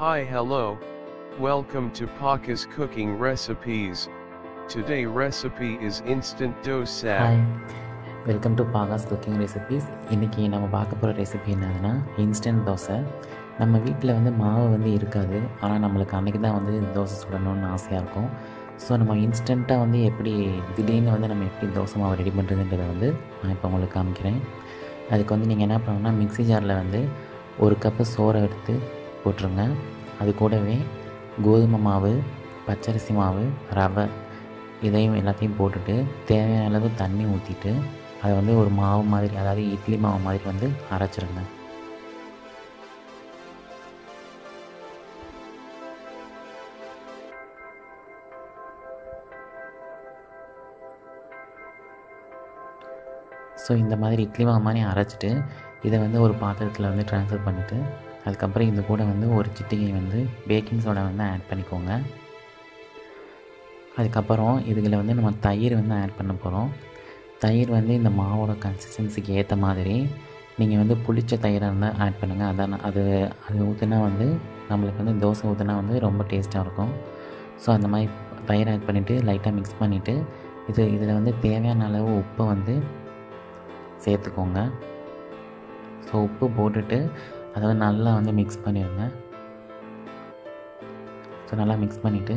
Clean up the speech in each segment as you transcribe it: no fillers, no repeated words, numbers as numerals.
Hi, hello, welcome to Paka's cooking recipes. Today recipe is instant dosa. Hi, welcome to பாகாஸ் cooking recipes. இன்றைக்கி நம்ம பார்க்க போகிற recipe என்னதுன்னா இன்ஸ்டன்ட் தோசை. நம்ம வீட்டில் மாவு இருக்காது, ஆனால் நம்மளுக்கு அன்றைக்கி தான் தோசை சுடணும்னு ஆசையாக இருக்கும். ஸோ நம்ம இன்ஸ்டண்ட்டாக எப்படி திடீர்னு நம்ம எப்படி தோசை மாவு ரெடி பண்ணுறதுன்றதை நான் இப்போ உங்களுக்கு காமிக்கிறேன். அதுக்கு நீங்கள் என்ன பண்ணணும்னா மிக்ஸி ஜாரில் 1 கப்பு சோறை எடுத்து போட்டுருங்க. அது கூடவே கோதுமை மாவு, பச்சரிசி மாவு, ரவை இதையும் எல்லாத்தையும் போட்டுட்டு தேவையான அளவு தண்ணி ஊற்றிட்டு அதை ஒரு மாவு மாதிரி, அதாவது இட்லி மாவு மாதிரி அரைச்சிருங்க. ஸோ இந்த மாதிரி இட்லி மாவு மாதிரி அரைச்சிட்டு இதை ஒரு பாத்திரத்தில் ட்ரான்ஸ்ஃபர் பண்ணிவிட்டு அதுக்கப்புறம் இது கூட ஒரு சிட்டிகை பேக்கிங் சோடா ஆட் பண்ணிக்கோங்க. அதுக்கப்புறம் இதில் நம்ம தயிர் ஆட் பண்ண போகிறோம். தயிர் இந்த மாவோட கன்சிஸ்டன்சிக்கு ஏற்ற மாதிரி நீங்கள் புளிச்ச தயிராக இருந்தால் ஆட் பண்ணுங்கள். அதான் அது ஊற்றினா நம்மளுக்கு தோசை ஊற்றினா ரொம்ப டேஸ்ட்டாக இருக்கும். ஸோ அந்த மாதிரி தயிர் ஆட் பண்ணிவிட்டு லைட்டாக மிக்ஸ் பண்ணிவிட்டு இதில் தேவையான அளவு உப்பை சேர்த்துக்கோங்க. ஸோ உப்பு போட்டுட்டு அதை நல்லா மிக்ஸ் பண்ணிடுங்க. ஸோ நல்லா மிக்ஸ் பண்ணிவிட்டு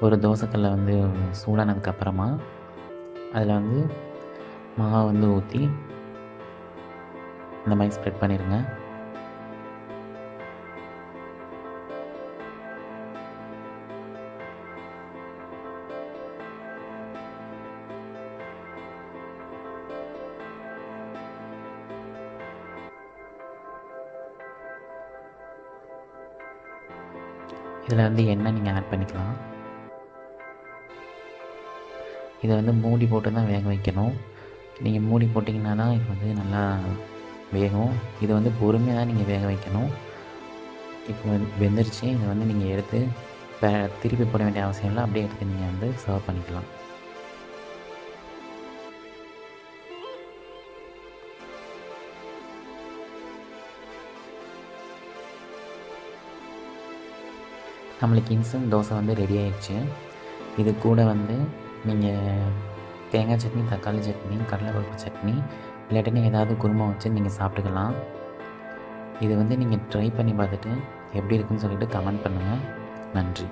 ஒரு தோசைக்கல்லை சூடானதுக்கப்புறமா அதில் மாவை ஊற்றி இந்த மாதிரி ஸ்ப்ரெட் பண்ணிடுங்க. இதில் எண்ணெய் நீங்கள் ஆட் பண்ணிக்கலாம். இதை மூடி போட்டு தான் வேக வைக்கணும். நீங்கள் மூடி போட்டிங்கன்னா தான் இது நல்லா வேகும். இது பொறுமையாக தான் நீங்கள் வேக வைக்கணும். இப்போ வெந்துருச்சு. இதை நீங்கள் எடுத்து திருப்பி போட வேண்டிய அவசியம் இல்லை. அப்படியே எடுத்து நீங்கள் சர்வ் பண்ணிக்கலாம். நம்மளுக்கு இன்ஸ்டன்ட் தோசை ரெடி ஆயிடுச்சு. இது கூட நீங்கள் தேங்காய் சட்னி, தக்காளி சட்னி, கடலைப்பருப்பு சட்னி இல்லாட்டினா ஏதாவது குருமா வச்சு நீங்கள் சாப்பிட்டுக்கலாம். இது நீங்கள் ட்ரை பண்ணி பார்த்துட்டு எப்படி இருக்குன்னு சொல்லிட்டு கமெண்ட் பண்ணுங்கள். நன்றி.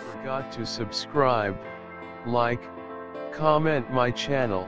Forgot to subscribe, like, comment my channel.